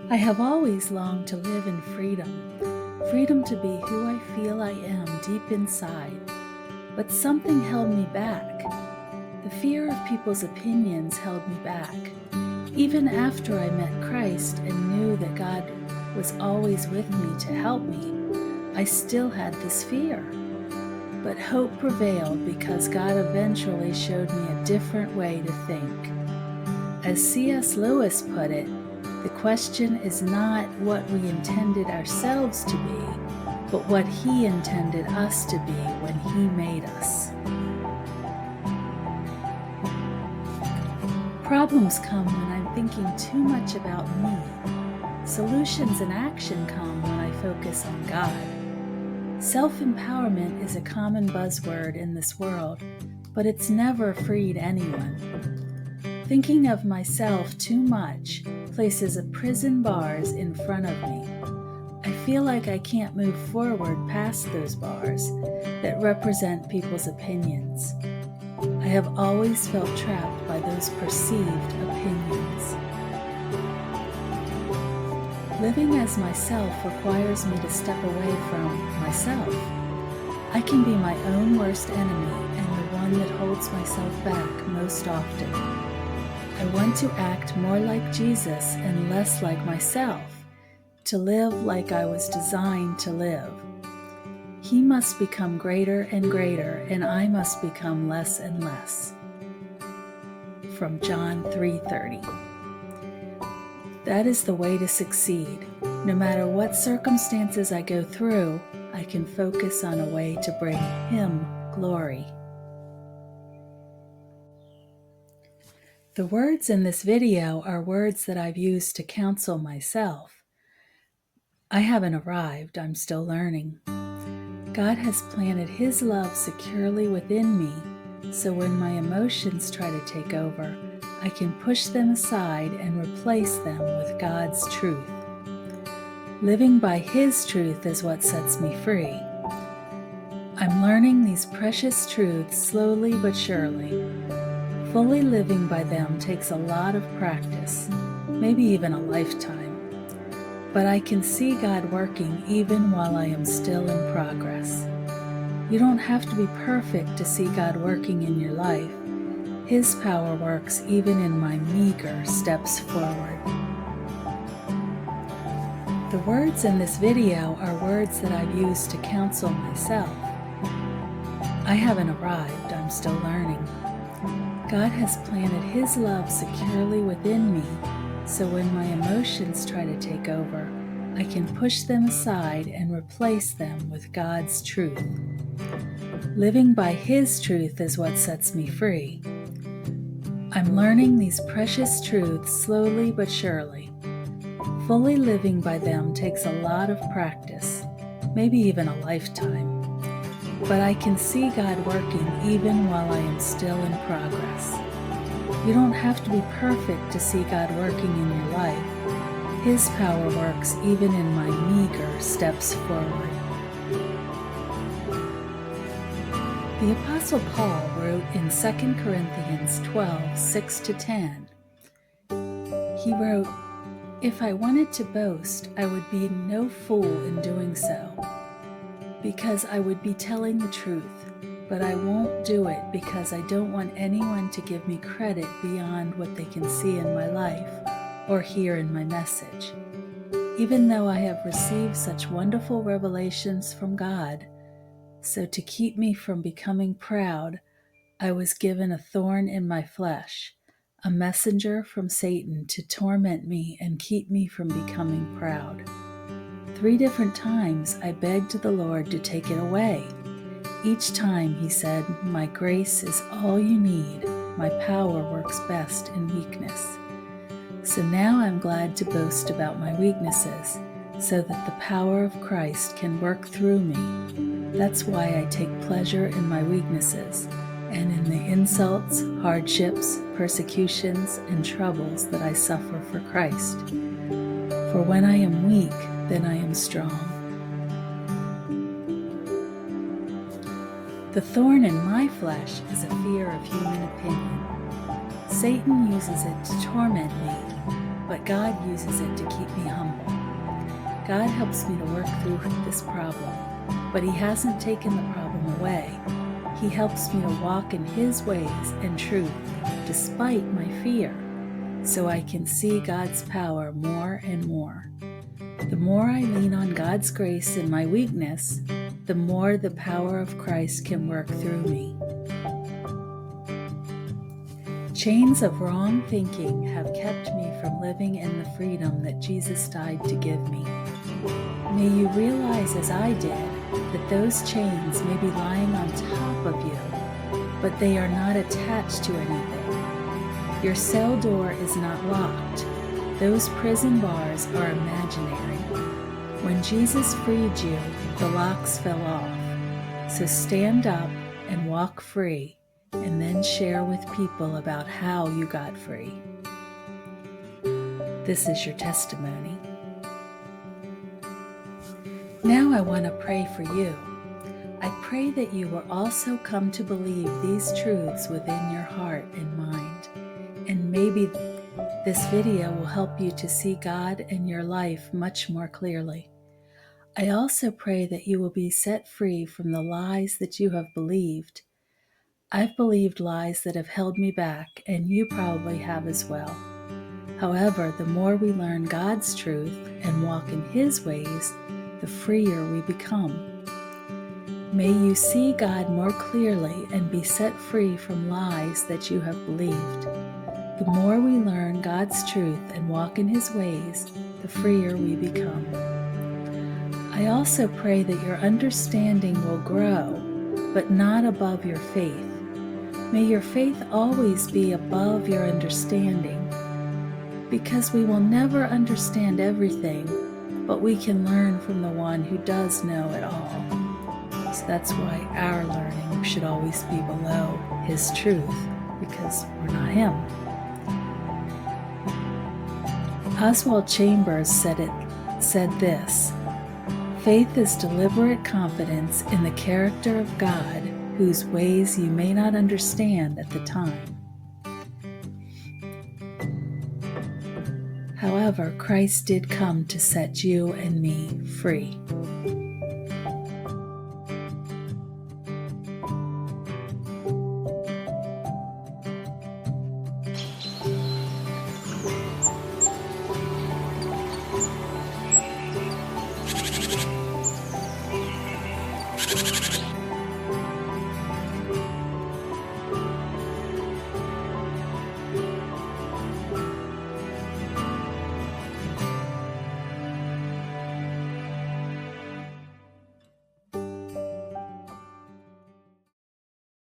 I have always longed to live in freedom to be who I feel I am deep inside. But something held me back. The fear of people's opinions held me back. Even after I met Christ and knew that God was always with me to help me, I still had this fear. But hope prevailed because God eventually showed me a different way to think. As C.S. Lewis put it, the question is not what we intended ourselves to be, but what He intended us to be when He made us. Problems come when I'm thinking too much about me. Solutions and action come when I focus on God. Self-empowerment is a common buzzword in this world, but it's never freed anyone. Thinking of myself too much places a prison bars in front of me. I feel like I can't move forward past those bars that represent people's opinions. I have always felt trapped by those perceived opinions. Living as myself requires me to step away from myself. I can be my own worst enemy and the one that holds myself back most often. I want to act more like Jesus and less like myself, to live like I was designed to live. He must become greater and greater, and I must become less and less. From John 3:30. That is the way to succeed. No matter what circumstances I go through, I can focus on a way to bring Him glory. The words in this video are words that I've used to counsel myself. I haven't arrived, I'm still learning. God has planted His love securely within me, so when my emotions try to take over, I can push them aside and replace them with God's truth. Living by His truth is what sets me free. I'm learning these precious truths slowly but surely. Fully living by them takes a lot of practice, maybe even a lifetime. But I can see God working even while I am still in progress. You don't have to be perfect to see God working in your life. His power works even in my meager steps forward. The words in this video are words that I've used to counsel myself. I haven't arrived, I'm still learning. God has planted His love securely within me, so when my emotions try to take over, I can push them aside and replace them with God's truth. Living by His truth is what sets me free. I'm learning these precious truths slowly but surely. Fully living by them takes a lot of practice, maybe even a lifetime. But I can see God working even while I am still in progress. You don't have to be perfect to see God working in your life. His power works even in my meager steps forward. The Apostle Paul wrote in 2 Corinthians 12:6-10. He wrote, "If I wanted to boast, I would be no fool in doing so, because I would be telling the truth, but I won't do it because I don't want anyone to give me credit beyond what they can see in my life or hear in my message. Even though I have received such wonderful revelations from God, so to keep me from becoming proud, I was given a thorn in my flesh, a messenger from Satan to torment me and keep me from becoming proud. 3 different times I begged the Lord to take it away. Each time He said, 'My grace is all you need. My power works best in weakness.' So now I'm glad to boast about my weaknesses, so that the power of Christ can work through me. That's why I take pleasure in my weaknesses and in the insults, hardships, persecutions, and troubles that I suffer for Christ. For when I am weak, then I am strong." The thorn in my flesh is a fear of human opinion. Satan uses it to torment me. but God uses it to keep me humble. God helps me to work through this problem, but He hasn't taken the problem away. He helps me to walk in His ways and truth despite my fear, so I can see God's power more and more. The more I lean on God's grace in my weakness, the more the power of Christ can work through me. Chains of wrong thinking have kept me from living in the freedom that Jesus died to give me. May you realize, as I did, that those chains may be lying on top of you, but they are not attached to anything. Your cell door is not locked. Those prison bars are imaginary. When Jesus freed you, the locks fell off. So stand up and walk free, and then share with people about how you got free. This is your testimony. Now I want to pray for you. I pray that you will also come to believe these truths within your heart and mind, and maybe this video will help you to see God and your life much more clearly. I also pray that you will be set free from the lies that you have believed. I've believed lies that have held me back, and you probably have as well. However, the more we learn God's truth and walk in His ways, the freer we become. May you see God more clearly and be set free from lies that you have believed. The more we learn God's truth and walk in His ways, the freer we become. I also pray that your understanding will grow, but not above your faith. May your faith always be above your understanding, because we will never understand everything, but we can learn from the one who does know it all. So that's why our learning should always be below His truth, because we're not Him. Oswald Chambers said this: faith is deliberate confidence in the character of God, whose ways you may not understand at the time. However, Christ did come to set you and me free.